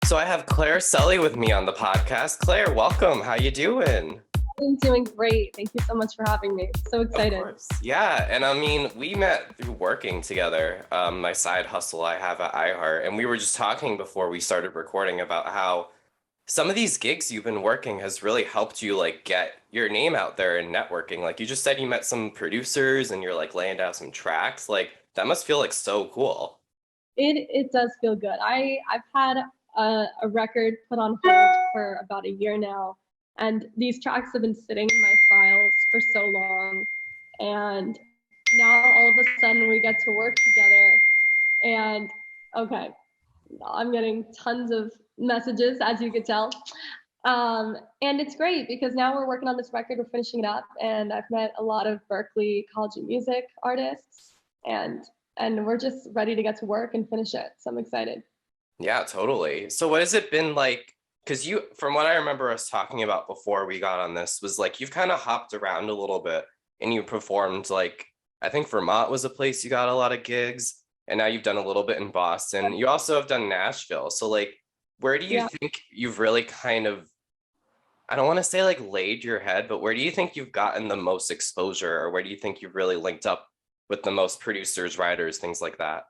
So I have Claire Sully with me on the podcast. Claire, welcome. How you doing? I'm doing great. Thank you so much for having me. So excited. Of course. Yeah, and I mean, we met through working together. My side hustle I have at iHeart, and we were just talking before we started recording about how some of these gigs you've been working has really helped you like get your name out there and networking. Like you just said you met some producers and you're like laying down some tracks. Like that must feel like so cool. It does feel good. I've had a record put on hold for about a year now, and these tracks have been sitting in my files for so long, and now all of a sudden we get to work together, and okay, I'm getting tons of messages, as you could tell. And it's great because now we're working on this record, we're finishing it up, and I've met a lot of Berklee College of Music artists, and we're just ready to get to work and finish it. So I'm excited. Yeah, totally. So what has it been like? Because you, from what I remember us talking about before we got on this, was like you've kind of hopped around a little bit and you performed like, I think Vermont was a place you got a lot of gigs, and now you've done a little bit in Boston. You also have done Nashville. So like, where do you Yeah. think you've really kind of, I don't want to say like laid your head, but where do you think you've gotten the most exposure, or where do you think you've really linked up with the most producers, writers, things like that?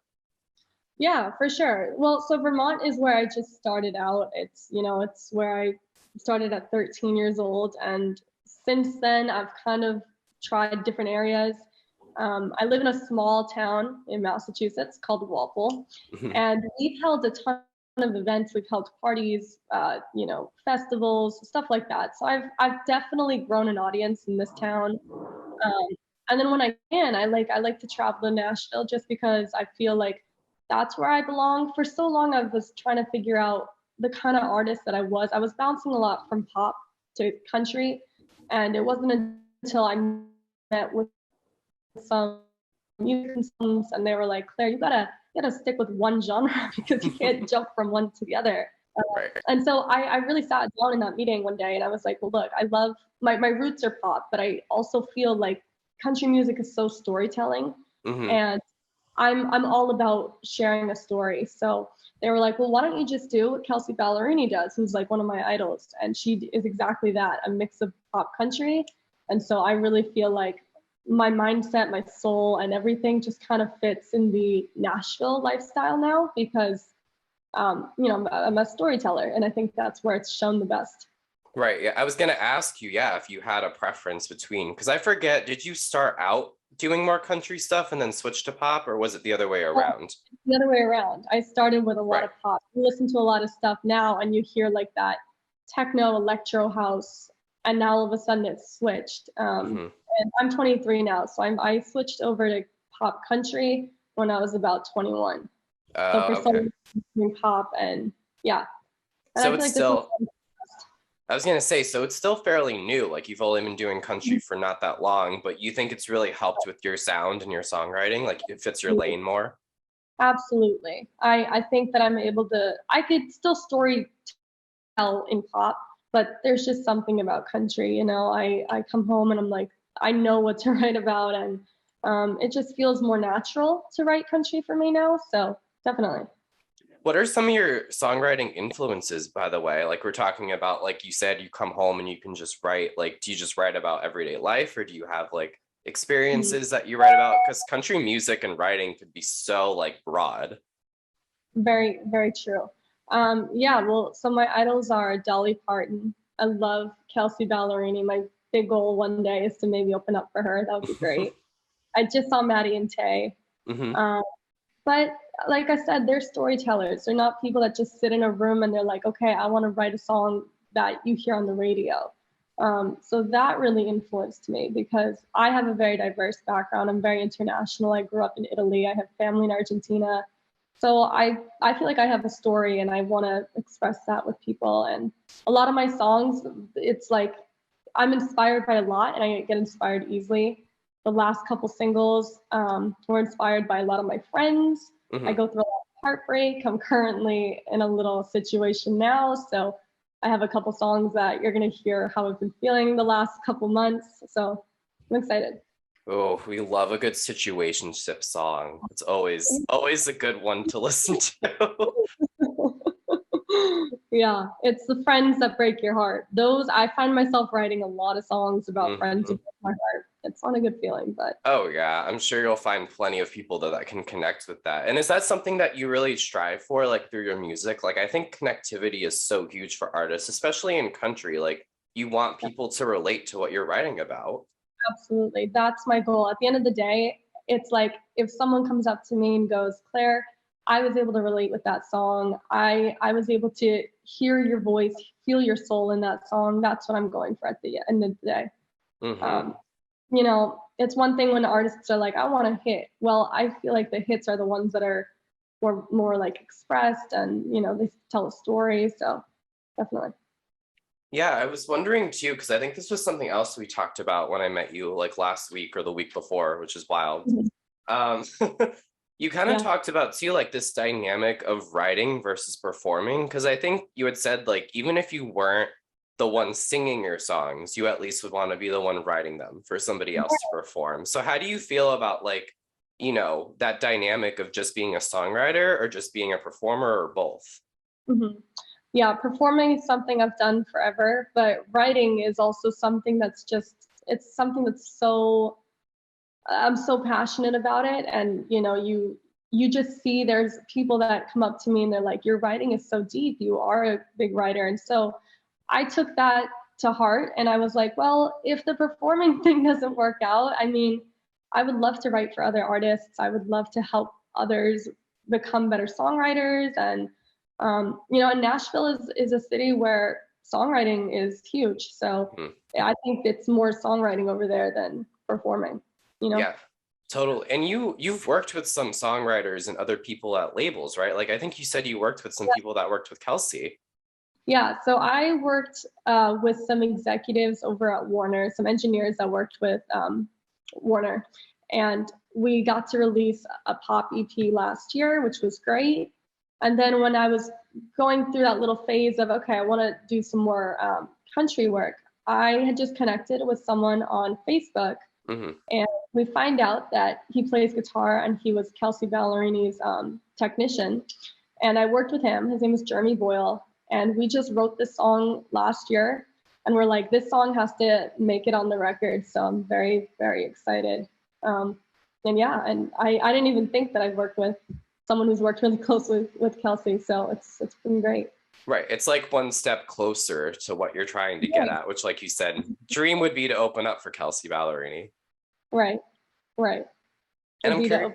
Yeah, for sure. Well, so Vermont is where I just started out. It's where I started at 13 years old. And since then, I've kind of tried different areas. I live in a small town in Massachusetts called Walpole, Mhm. and we've held a ton of events. We've held parties, festivals, stuff like that. So I've definitely grown an audience in this town. Um, and then when I can, I like to travel to Nashville just because I feel like that's where I belong. For so long, I was trying to figure out the kind of artist that I was. I was bouncing a lot from pop to country, and it wasn't until I met with some music consultants, and they were like, "Claire, you gotta stick with one genre because you can't jump from one to the other." Right. And so I really sat down in that meeting one day and I was like, well, look, I love my roots are pop, but I also feel like country music is so storytelling. Hmm. And I'm all about sharing a story. So they were like, well, why don't you just do what Kelsey Ballerini does, who's like one of my idols. And she is exactly that, a mix of pop country. And so I really feel like my mindset, my soul, and everything just kind of fits in the Nashville lifestyle now because I'm a storyteller, and I think that's where it's shown the best. Right. Yeah. I was going to ask you, yeah, if you had a preference between, because I forget, did you start out doing more country stuff and then switch to pop, or was it the other way Well, around? the other way around. I started with a lot Right. of pop. You listen to a lot of stuff now, and you hear like that techno, electro house, and now all of a sudden it's switched. Hmm. And I'm 23 now, so I switched over to pop country when I was about 21. So for Okay. some reason, pop and yeah, and I So feel it's like this one's still, I was going to say, so it's still fairly new. Like you've only been doing country for not that long, but you think it's really helped with your sound and your songwriting? Like it fits your lane more? absolutely. I think that I could still story tell in pop, but there's just something about country, I come home and I'm like, I know what to write about, and it just feels more natural to write country for me now. So definitely. What are some of your songwriting influences, by the way? Like we're talking about, like you said, you come home and you can just write, like, do you just write about everyday life, or do you have like Mhm. experiences that you write about? Because country music and writing could be so like broad. Very, very true. Yeah, well, so my idols are Dolly Parton. I love Kelsey Ballerini. My big goal one day is to maybe open up for her. That would be great. I just saw Maddie and Tay. Hmm. Um, But like I said, they're storytellers. They're not people that just sit in a room and they're like, okay, I want to write a song that you hear on the radio. So that really influenced me because I have a very diverse background. I'm very international. I grew up in Italy. I have family in Argentina. So I feel like I have a story and I want to express that with people. And a lot of my songs, it's like I'm inspired by a lot and I get inspired easily. The last couple singles were inspired by a lot of my friends. I Hmm. go through a lot of heartbreak. I'm currently in a little situation now. So I have a couple songs that you're going to hear how I've been feeling the last couple months. So I'm excited. Oh, we love a good situationship song. It's always a good one to listen to. Yeah, it's the friends that break your heart. Those, I find myself writing a lot of songs about friends who Mhm. break my heart. It's not a good feeling, but Oh yeah, I'm sure you'll find plenty of people that can connect with that. And is that something that you really strive for, like through your music? Like I think connectivity is so huge for artists, especially in country. Like you want people to relate to what you're writing about. absolutely. That's my goal. At the end of the day, it's like if someone comes up to me and goes, Claire, I was able to relate with that song. I was able to hear your voice, feel your soul in that song. That's what I'm going for at the end of the day. Hmm. Um, it's one thing when artists are like, I want a hit. Well, I feel like the hits are the ones that are more like expressed and, they tell a story. So definitely. Yeah, I was wondering too, because I think this was something else we talked about when I met you like last week or the week before, which is wild. Mhm. Um, you kind of Yeah. talked about too, like this dynamic of writing versus performing, because I think you had said like even if you weren't the one singing your songs, you at least would want to be the one writing them for somebody else to perform. So how do you feel about like, that dynamic of just being a songwriter or just being a performer or both? Mhm. Yeah, performing is something I've done forever, but writing is also something that's just it's something that's so I'm so passionate about it, and you just see there's people that come up to me and they're like, your writing is so deep, you are a big writer. And so I took that to heart, and I was like, well, if the performing thing doesn't work out, I mean, I would love to write for other artists. I would love to help others become better songwriters. And and Nashville is a city where songwriting is huge, so Hmm. I think it's more songwriting over there than performing, you know? Yeah, totally. And you've worked with some songwriters and other people at labels, right? Like I think you said you worked with some people that worked with Kelsey. Yeah, so I worked with some executives over at Warner, some engineers that worked with Warner, and we got to release a pop EP last year, which was great. And then when I was going through that little phase of, okay, I want to do some more country work, I had just connected with someone on Facebook, Hmm. and we find out that he plays guitar and he was Kelsey Ballerini's technician. And I worked with him. His name is Jeremy Boyle. And we just wrote this song last year. And we're like, this song has to make it on the record. So I'm very, very excited. And yeah, and I didn't even think that I'd worked with someone who's worked really close with Kelsey. So it's been great. Right. It's like one step closer to what you're trying to get Right, at, which, like you said, dream would be to open up for Kelsey Ballerini. right, right. And Would I'm be curious.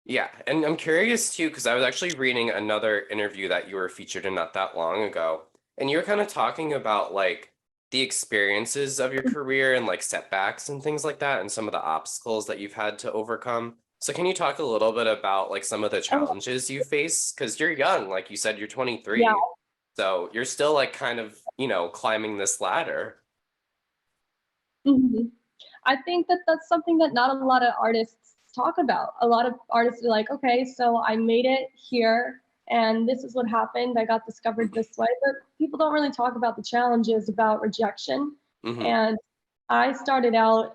the Yeah, and I'm curious too, because I was actually reading another interview that you were featured in not that long ago, and you were kind of talking about like the experiences of your career and like setbacks and things like that, and some of the obstacles that you've had to overcome. So can you talk a little bit about like some of the oh, challenges you face? Because you're young, like you said, you're yeah. 23, so you're still like kind of, climbing this ladder. Mhm. I think that that's something that not a lot of artists talk about. A lot of artists are like, okay, so I made it here and this is what happened. I got discovered this way. But people don't really talk about the challenges about rejection. Hmm. And I started out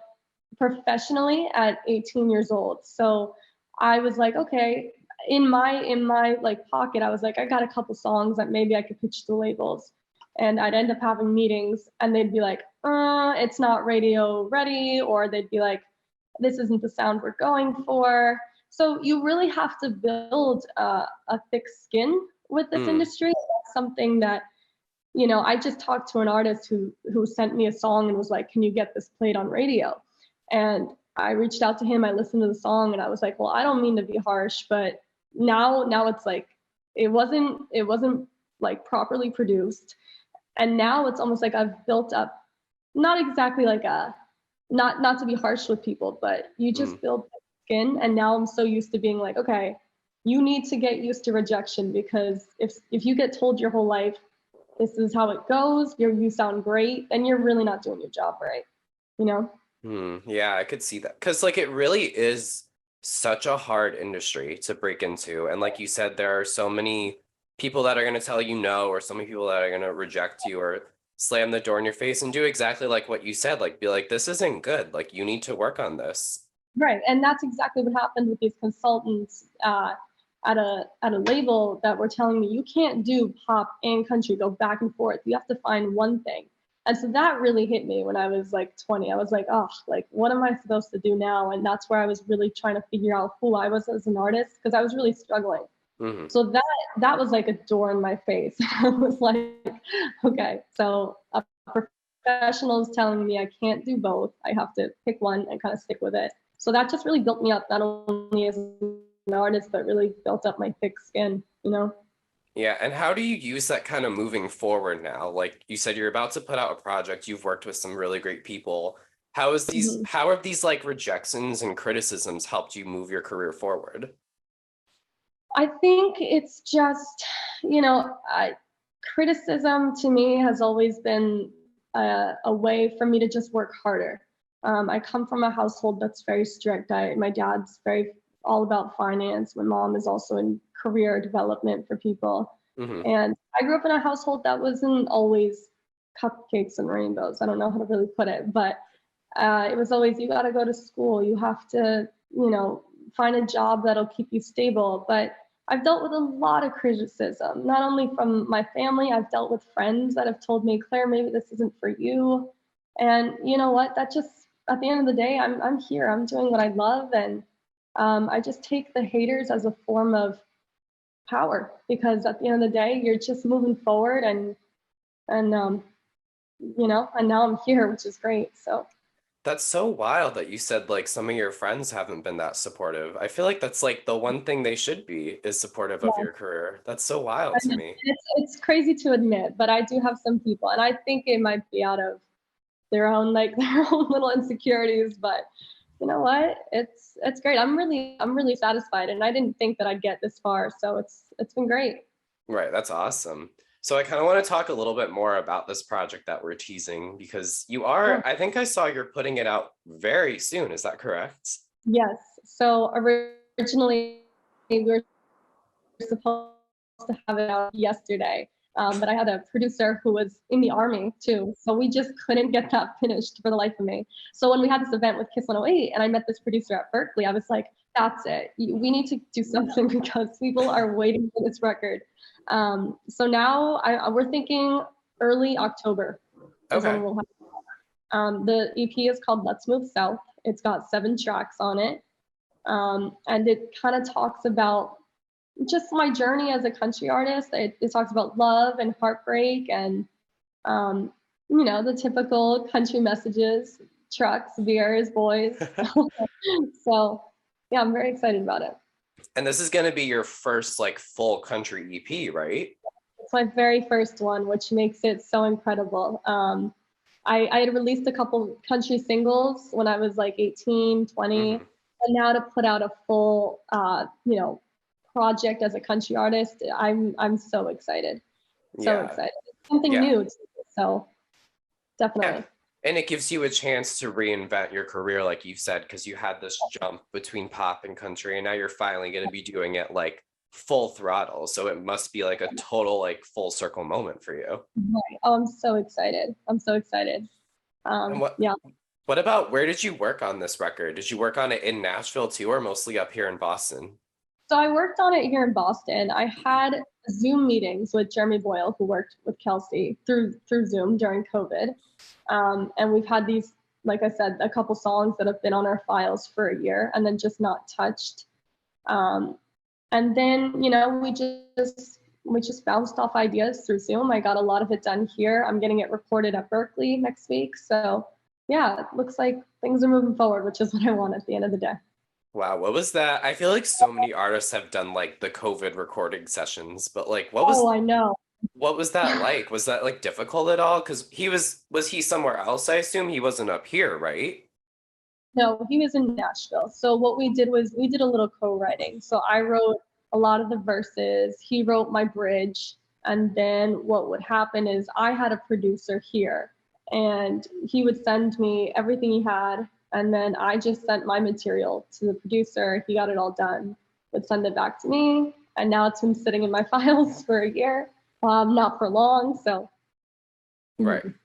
professionally at 18 years old. So I was like, okay, in my like pocket, I was like, I got a couple songs that maybe I could pitch to labels. And I'd end up having meetings and they'd be like, it's not radio ready, or they'd be like, this isn't the sound we're going for. So you really have to build a thick skin with this Mm. industry. That's something that I just talked to an artist who sent me a song and was like, "Can you get this played on radio?" And I reached out to him. I listened to the song, and I was like, "Well, I don't mean to be harsh, but now it's like it wasn't like properly produced, and now it's almost like I've built up, not exactly like a not to be harsh with people, but you Mm. just build skin, and now I'm so used to being like, okay, you need to get used to rejection because if you get told your whole life this is how it goes, you sound great, then you're really not doing your job right, you know? Yeah, I could see that. Because, like, it really is such a hard industry to break into. And, like you said, there are so many people that are going to tell you no, or so many people that are going to reject you or slam the door in your face and do exactly like what you said. Like, be like, this isn't good. Like, you need to work on this. Right. And that's exactly what happened with these consultants. at a label that were telling me you can't do pop and country, go back and forth. You have to find one thing. And so that really hit me when I was like 20. I was like, oh, like what am I supposed to do now? And that's where I was really trying to figure out who I was as an artist because I was really struggling. Hmm. So that was like a door in my face. I was like, okay, so a professional is telling me I can't do both. I have to pick one and kind of stick with it. So that just really built me up, not only as an artist, but really built up my thick skin, you know? Yeah, and how do you use that kind of moving forward now? Like you said, you're about to put out a project. You've worked with some really great people. Mhm. How have these like rejections and criticisms helped you move your career forward? I think it's just, you know, criticism to me has always been a way for me to just work harder. I come from a household that's very strict. My dad's very all about finance. My mom is also in career development for people. Hmm. And I grew up in a household that wasn't always cupcakes and rainbows. I don't know how to really put it, but it was always, you got to go to school. You have to, you know, find a job that'll keep you stable. But I've dealt with a lot of criticism, not only from my family, I've dealt with friends that have told me, Claire, maybe this isn't for you. And you know what? That just, at the end of the day, I'm here. I'm doing what I love. And I just take the haters as a form of power because at the end of the day, you're just moving forward and you know, and now I'm here, which is great. So That's so wild that you said like some of your friends haven't been that supportive. I feel like that's like the one thing they should be is supportive of yeah. your career. That's so wild I to know. me. It's crazy to admit, but I do have some people, and I think it might be out of their own like their own little insecurities. But you know what? It's great. I'm really satisfied, and I didn't think that I'd get this far, so it's been great. Right, that's awesome. So I kind of want to talk a little bit more about this project that we're teasing because I think I saw you're putting it out very soon. Is that correct? Yes. So originally we were supposed to have it out yesterday, but I had a producer who was in the army too, so we just couldn't get that finished for the life of me. So when we had this event with Kiss 108, and I met this producer at Berkeley, I was like, "That's it. We need to do something because people are waiting for this record." So now we're thinking early October is when Okay. we'll have. The EP is called Let's Move South. It's got 7 tracks on it. And it kind of talks about just my journey as a country artist. It talks about love and heartbreak and, um, you know, the typical country messages, trucks, beers, boys. So, yeah, I'm very excited about it. And this is going to be your first like full country EP, right? It's my very first one, which makes it so incredible. I had released a couple country singles when I was like 18, 20, Hmm. and now to put out a full, you know, project as a country artist, I'm so excited, so Yeah. excited. Something Yeah. new, too, so Yeah. definitely. And it gives you a chance to reinvent your career, like you said, because you had this jump between pop and country, and now you're finally going to be doing it like full throttle. So it must be like a total like full circle moment for you. Right. Oh, I'm so excited. I'm so excited. And Yeah. what about where did you work on this record? Did you work on it in Nashville too, or mostly up here in Boston? So I worked on it here in Boston. I had Zoom meetings with Jeremy Boyle, who worked with Kelsey through Zoom during COVID. And we've had these, like I said, a couple songs that have been on our files for a year and then just not touched. Um, and then, you know, we just bounced off ideas through Zoom. I got a lot of it done here. I'm getting it recorded at Berkeley next week. So yeah, it looks like things are moving forward, which is what I want at the end of the day. Wow, what was that? I feel like so many artists have done like the COVID recording sessions, but like Oh, I know. what was that like? Was that like difficult at all? Because was he somewhere else? I assume he wasn't up here, right? No, he was in Nashville. So what we did was we did a little co-writing. So I wrote a lot of the verses, he wrote my bridge, and then what would happen is I had a producer here and he would send me everything he had and then I just sent my material to the producer. He got it all done, would send it back to me, and now it's been sitting in my files for a year. Not for long, so Right. mhm.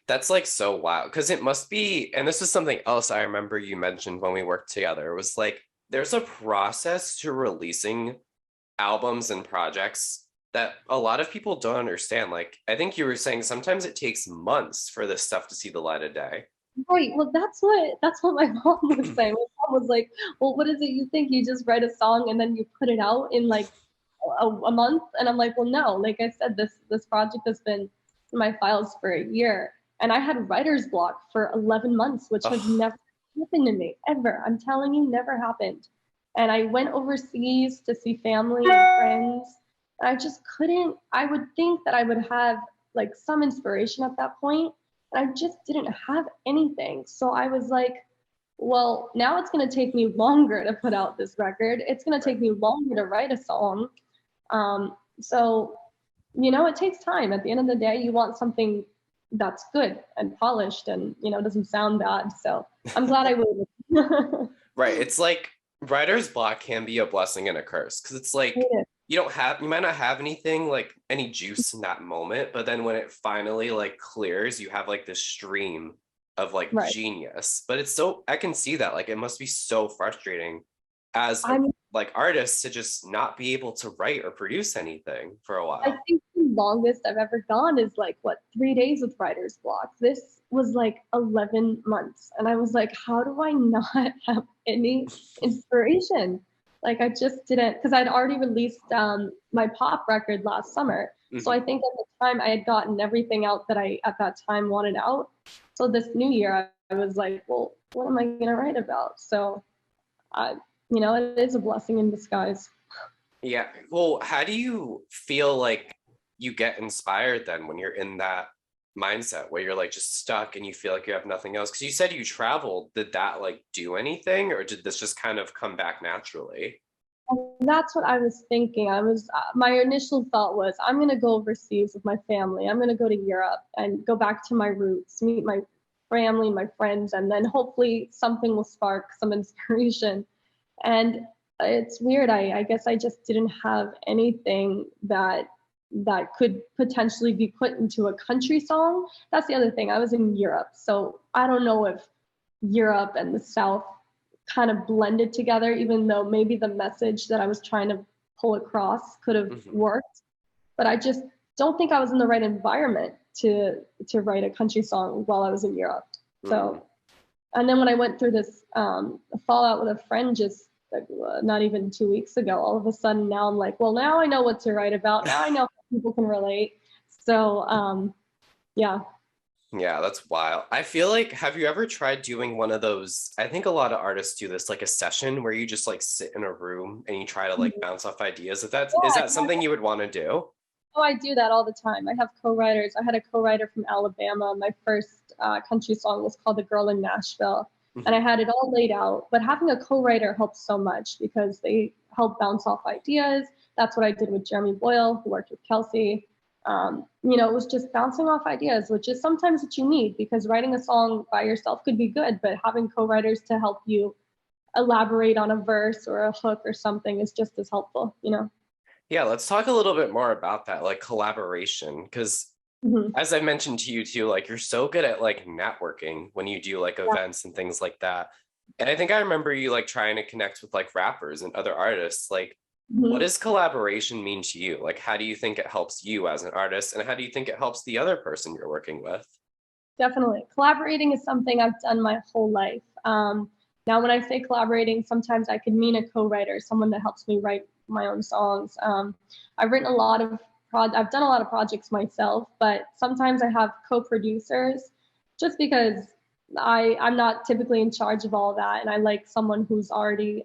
That's like so wild because it must be, and this is something else I remember you mentioned when we worked together, was like there's a process to releasing albums and projects that a lot of people don't understand. Like, I think you were saying sometimes it takes months for this stuff to see the light of day. Right. Well, that's what my mom was saying. My mom was like, "Well, what is it you think? You just write a song and then you put it out in like a month?" And I'm like, "Well, no. Like I said, this project has been in my files for a year, and I had writer's block for 11 months, which has Ugh. never happened to me ever. I'm telling you, never happened. And I went overseas to see family and friends. And I just couldn't. I would think that I would have like some inspiration at that point, and I just didn't have anything. So I was like, well, now it's going to take me longer to put out this record. It's going to Right. take me longer to write a song. So, it takes time. At the end of the day, you want something that's good and polished and, doesn't sound bad. So I'm glad I waited. Right. It's like writer's block can be a blessing and a curse because it's like you might not have anything like any juice in that moment, but then when it finally like clears, you have like this stream of like Right. genius. But it's so, I can see that like it must be so frustrating as a, I mean, like artists to just not be able to write or produce anything for a I while. think the longest I've ever gone is like what 3 days with writer's block. This was like 11 months, and I was like, how do I not have any inspiration? Like I just didn't, because I'd already released my pop record last summer. So I Mhm. think at the time I had gotten everything out that I at that time wanted out. So this new year I was like, well, what am I gonna write about? So I, it is a blessing in disguise. Yeah. Well, how do you feel like you get inspired then when you're in that mindset where you're like just stuck and you feel like you have nothing else? Because you said you traveled. Did that like do anything or did this just kind of come back naturally? That's what I was thinking. My initial thought was, I'm going to go overseas with my family. I'm going to go to Europe and go back to my roots, meet my family, my friends, and then hopefully something will spark some inspiration. And it's weird. I guess I just didn't have anything that could potentially be put into a country song. That's the other thing. I was in Europe, so I don't know if Europe and the South kind of blended together, even though maybe the message that I was trying to pull across could have Mhm. worked. But I just don't think I was in the right environment to write a country song while I was in Europe. Mm. So, and then when I went through this fallout with a friend just like not even 2 weeks ago, all of a sudden now I'm like, well, now I know what to write about. Now I know how people can relate. So, yeah. Yeah, that's wild. I feel like, have you ever tried doing one of those? I think a lot of artists do this, like a session where you just like sit in a room and you try to like bounce off ideas. If that's, is that Yeah, something you would want to do? oh, I do that all the time. I have co-writers. I had a co-writer from Alabama. My first country song was called "The Girl in Nashville," and I Mhm. had it all laid out. But having a co-writer helps so much because they help bounce off ideas. That's what I did with Jeremy Boyle, who worked with Kelsey. It was just bouncing off ideas, which is sometimes what you need because writing a song by yourself could be good, but having co-writers to help you elaborate on a verse or a hook or something is just as helpful. Yeah, let's talk a little bit more about that, like collaboration, because Mm-hmm. as I mentioned to you too, like you're so good at like networking when you do like Yeah. events and things like that. And I think I remember you like trying to connect with like rappers and other artists. Like, what Mm-hmm. does collaboration mean to you? Like, how do you think it helps you as an artist, and how do you think it helps the other person you're working with? Definitely. Collaborating is something I've done my whole life. Now, when I say collaborating, sometimes I could mean a co-writer, someone that helps me write my own songs. I've written a lot of I've done a lot of projects myself, but sometimes I have co-producers just because I'm not typically in charge of all that, and I like someone who's already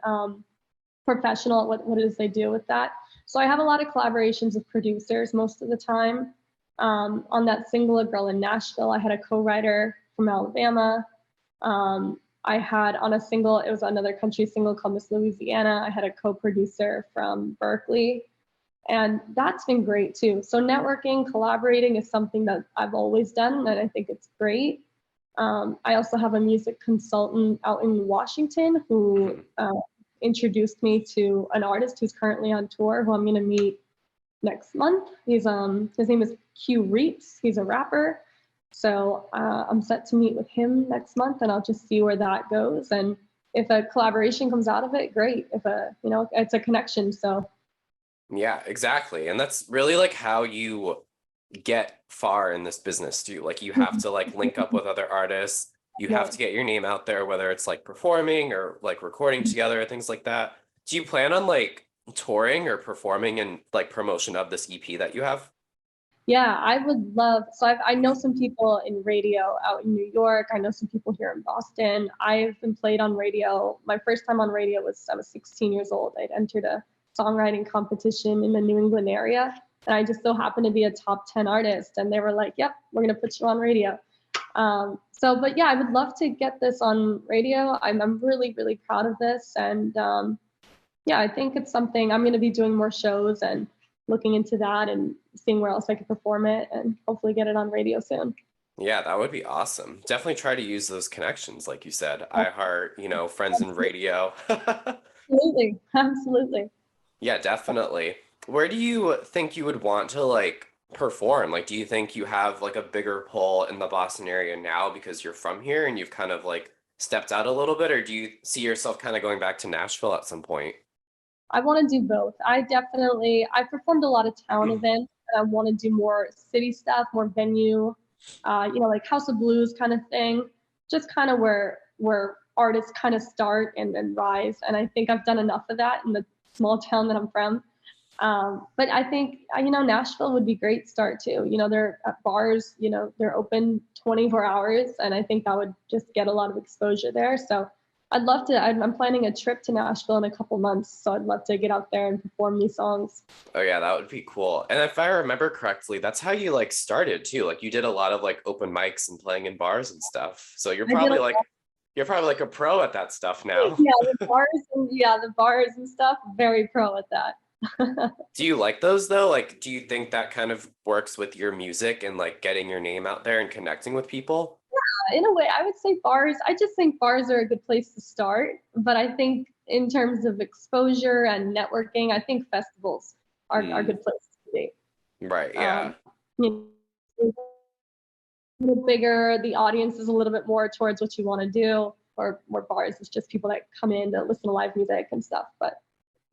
professional at what it is they do with that. So I have a lot of collaborations with producers most of the time. On that single, A Girl in Nashville, I had a co-writer from Alabama. I had on a single, it was another country single called Miss Louisiana. I had a co-producer from Berkeley. And that's been great too. So networking, collaborating is something that I've always done, and I think it's great. I also have a music consultant out in Washington who Mhm. introduced me to an artist who's currently on tour, who I'm going to meet next month. His name is Q Reeps. He's a rapper. So I'm set to meet with him next month, and I'll just see where that goes. And if a collaboration comes out of it, great. If it's a connection. So Yeah, exactly. And that's really like how you get far in this business too. Like you have to like link up with other artists. You have Right. to get your name out there, whether it's like performing or like recording together or things like that. Do you plan on like touring or performing in like promotion of this EP that you have? Yeah, I would love. So I know some people in radio out in New York. I know some people here in Boston. I've been played on radio. My first time on radio was I was 16 years old. I'd entered a songwriting competition in the New England area, and I just so happened to be a top 10 artist. And they were like, "Yep, we're gonna put you on radio." But yeah, I would love to get this on radio. I'm really, really proud of this, and yeah, I think it's something I'm going to be doing more shows and looking into that and seeing where else I could perform it and hopefully get it on radio soon. Yeah, that would be awesome. Definitely try to use those connections, like you said. iHeart, friends in radio. Absolutely. Absolutely. Yeah, definitely. Where do you think you would want to like perform? Like, do you think you have like a bigger pull in the Boston area now because you're from here and you've kind of like stepped out a little bit, or do you see yourself kind of going back to Nashville at some point? I want to do both. I performed a lot of town events and I want to do more city stuff, more venue, like House of Blues kind of thing, just kind of where artists kind of start and then rise. And I think I've done enough of that in the small town that I'm from. But I think, Nashville would be great start too. They're at bars, they're open 24 hours. And I think that would just get a lot of exposure there. So I'd love to, I'm planning a trip to Nashville in a couple months. So I'd love to get out there and perform new songs. Oh yeah, that would be cool. And if I remember correctly, that's how you like started too. Like you did a lot of like open mics and playing in bars and stuff. So I did a you're probably like a pro at that stuff now. Yeah, the bars and stuff, very pro at that. Do you like those though? Like, do you think that kind of works with your music and like getting your name out there and connecting with people? In a way, I would say bars. I just think bars are a good place to start. But I think in terms of exposure and networking, I think festivals are Hmm. good places to be. Right, yeah. Um, you know, a little bigger, the audience is a little bit more towards what you want to do, or more bars, it's just people that come in to listen to live music and stuff. But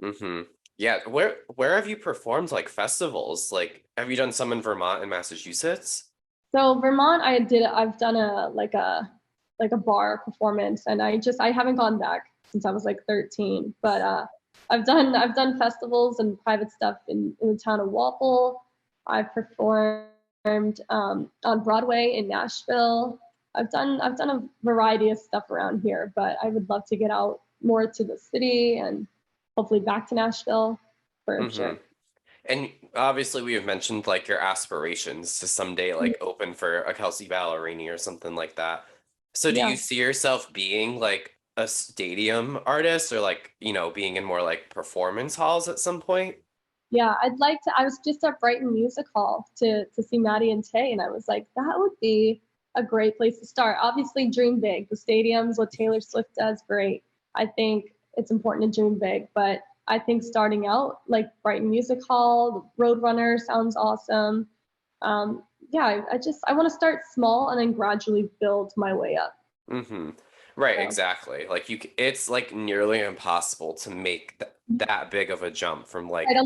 Mm-hmm. Yeah, where have you performed like festivals? Like, have you done some in Vermont and Massachusetts? so Vermont, I've done a bar performance, and I haven't gone back since I was like 13. But I've done festivals and private stuff in the town of Walpole. I've performed on Broadway in Nashville. I've done a variety of stuff around here, but I would love to get out more to the city and hopefully back to Nashville for Mm-hmm. sure. And obviously we have mentioned like your aspirations to someday like open for a Kelsey Ballerini or something like that. So do Yeah. you see yourself being like a stadium artist or like, being in more like performance halls at some point? Yeah, I'd like to. I was just at Brighton Music Hall to see Maddie and Tay, and I was like, that would be a great place to start. Obviously, dream big. The stadiums, what Taylor Swift does, great. I think it's important to dream big, but I think starting out like Brighton Music Hall, Roadrunner sounds awesome. Yeah, I want to start small and then gradually build my way up. Mm-hmm. Right, So, exactly. Like it's like nearly impossible to make that big of a jump from like right,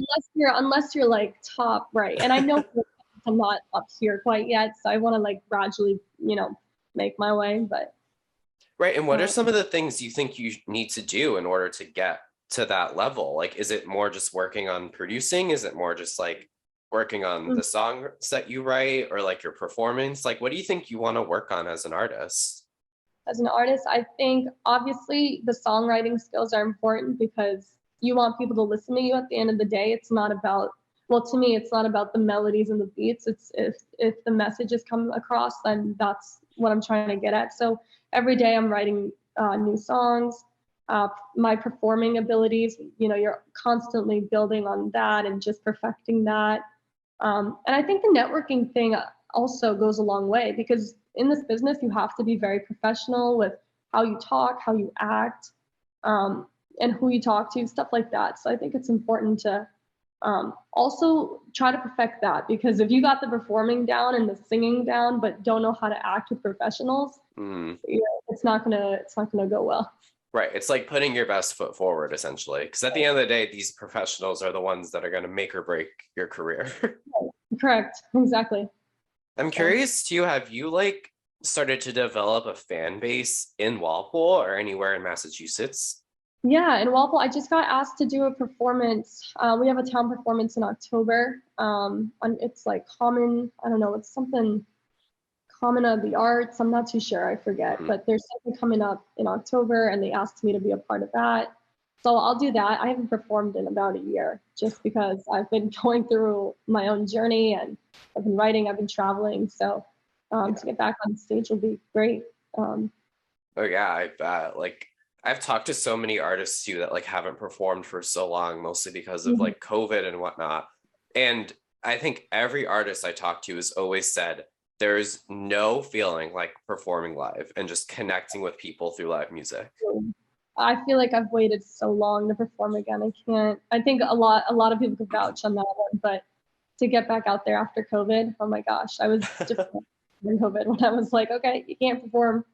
unless you're like top right, and I know I'm not up here quite yet, so I want to like gradually, make my way. But right. And what are um, some of the things you think you need to do in order to get to that level? Like, is it more just working on producing? Is it more just like working on the songs that you write or like your performance? Like, what do you think you want to work on as an artist? as an artist, I think obviously the songwriting skills are important because you want people to listen to you. At the end of the day, it's not about, well, to me, it's not about the melodies and the beats. It's if the messages come across, then that's what I'm trying to get at. So every day I'm writing new songs. My performing abilities, you're constantly building on that and just perfecting that. And I think the networking thing also goes a long way because in this business, you have to be very professional with how you talk, how you act, um, and who you talk to, stuff like that. So I think it's important to also try to perfect that because if you got the performing down and the singing down, but don't know how to act with professionals, Mm. it's not gonna go well. Right. It's like putting your best foot forward, essentially. Because at the end of the day, these professionals are the ones that are going to make or break your career. Correct. Exactly. I'm So curious too, have you like started to develop a fan base in Walpole or anywhere in Massachusetts? yeah, in Walpole, I just got asked to do a performance. We have a town performance in October. And it's like common, I don't know, it's something common of the arts. I'm not too sure, I forget, Mhm. but there's something coming up in October and they asked me to be a part of that. So I'll do that. I haven't performed in about a year just because I've been going through my own journey and I've been writing, I've been traveling. So Yeah. to get back on stage will be great. Um, Oh yeah, I bet. Like I've talked to so many artists too that like haven't performed for so long, mostly because of mhm, like COVID and whatnot. And I think every artist I talked to has always said there's no feeling like performing live and just connecting with people through live music. I feel like I've waited so long to perform again. I can't. I think a lot of people could vouch on that one, but to get back out there after COVID, oh my gosh, I was depressed during COVID when I was like, okay, you can't perform.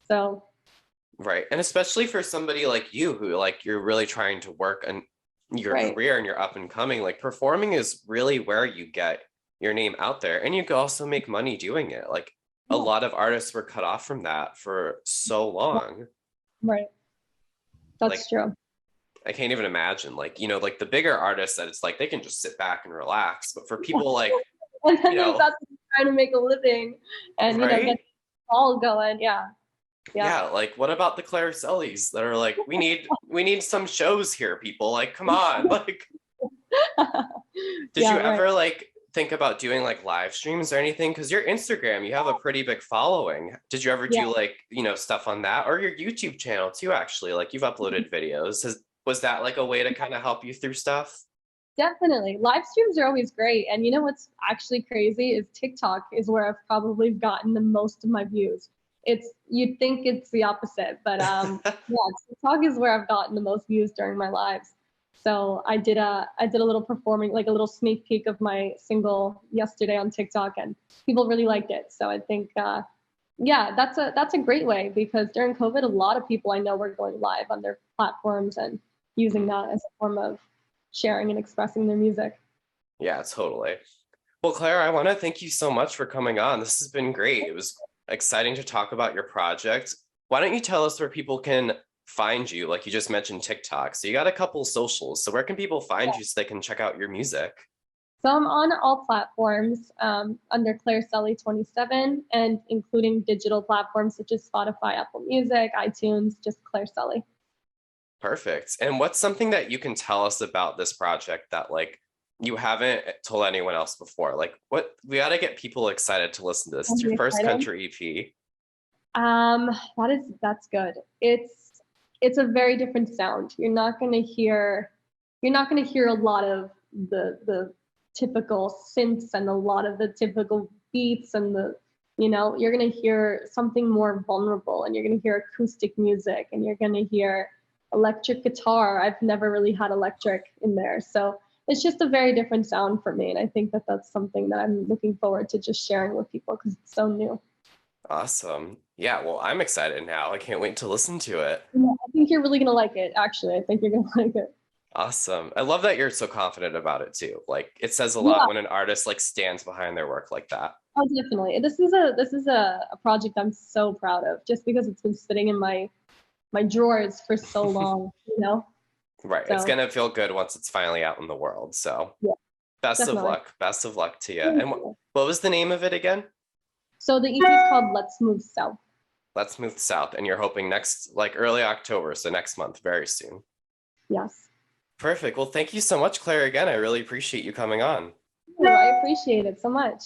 So Right. And especially for somebody like you who like you're really trying to work on your right, career and you're up and coming, like performing is really where you get your name out there and you can also make money doing it. Like a yeah, lot of artists were cut off from that for so long. right, Like that's true. I can't even imagine like, like the bigger artists that it's like they can just sit back and relax. But for people like, And you then there's know, that trying to make a living and get right? all going. Yeah, yeah, Yeah, like what about the Claire Sullys that are like, we need some shows here, people. Like, come on. Like, did yeah, you right. ever like think about doing like live streams or anything? Because your Instagram, you have a pretty big following. Did you ever Yeah. do like, stuff on that or your YouTube channel too, actually? Like you've uploaded videos. Was that like a way to kind of help you through stuff? Definitely. Live streams are always great. And you know what's actually crazy is TikTok is where I've probably gotten the most of my views. You'd think it's the opposite, but yeah, TikTok is where I've gotten the most views during my lives. So I did a little performing, like a little sneak peek of my single yesterday on TikTok and people really liked it. So I think yeah, that's a great way because during COVID a lot of people I know were going live on their platforms and using that as a form of sharing and expressing their music. Yeah, totally. Well, Claire, I want to thank you so much for coming on. This has been great. It was exciting to talk about your project. Why don't you tell us where people can find you? Like you just mentioned TikTok. So you got a couple socials. So where can people find you so they can check out your music? So I'm on all platforms under Claire Sully 27 and including digital platforms such as Spotify, Apple Music, iTunes, just Claire Sully. Perfect. And what's something that you can tell us about this project that like you haven't told anyone else before? Like what we got to get people excited to listen to this. It's I'm your really first excited. country EP. That's good. It's a very different sound. You're not gonna hear a lot of the typical synths and a lot of the typical beats and you're gonna hear something more vulnerable and you're gonna hear acoustic music and you're gonna hear electric guitar. I've never really had electric in there. So it's just a very different sound for me. And I think that that's something that I'm looking forward to just sharing with people because it's so new. Awesome. Yeah, well, I'm excited now. I can't wait to listen to it. Yeah, I think you're really gonna like it. Actually, I think you're gonna like it. Awesome. I love that you're so confident about it too. Like it says a lot Yeah, when an artist like stands behind their work like that. oh, definitely. This is a project I'm so proud of, just because it's been sitting in my drawers for so long. Right. It's So gonna feel good once it's finally out in the world. So yeah, best of definitely. luck. Best of luck to you. Thank And you. what was the name of it again? So the EP is called Let's Move South. Let's Move South. And you're hoping next, like early October, so next month, very soon. Yes. Perfect. Well, thank you so much, Claire, again. I really appreciate you coming on. I appreciate it so much.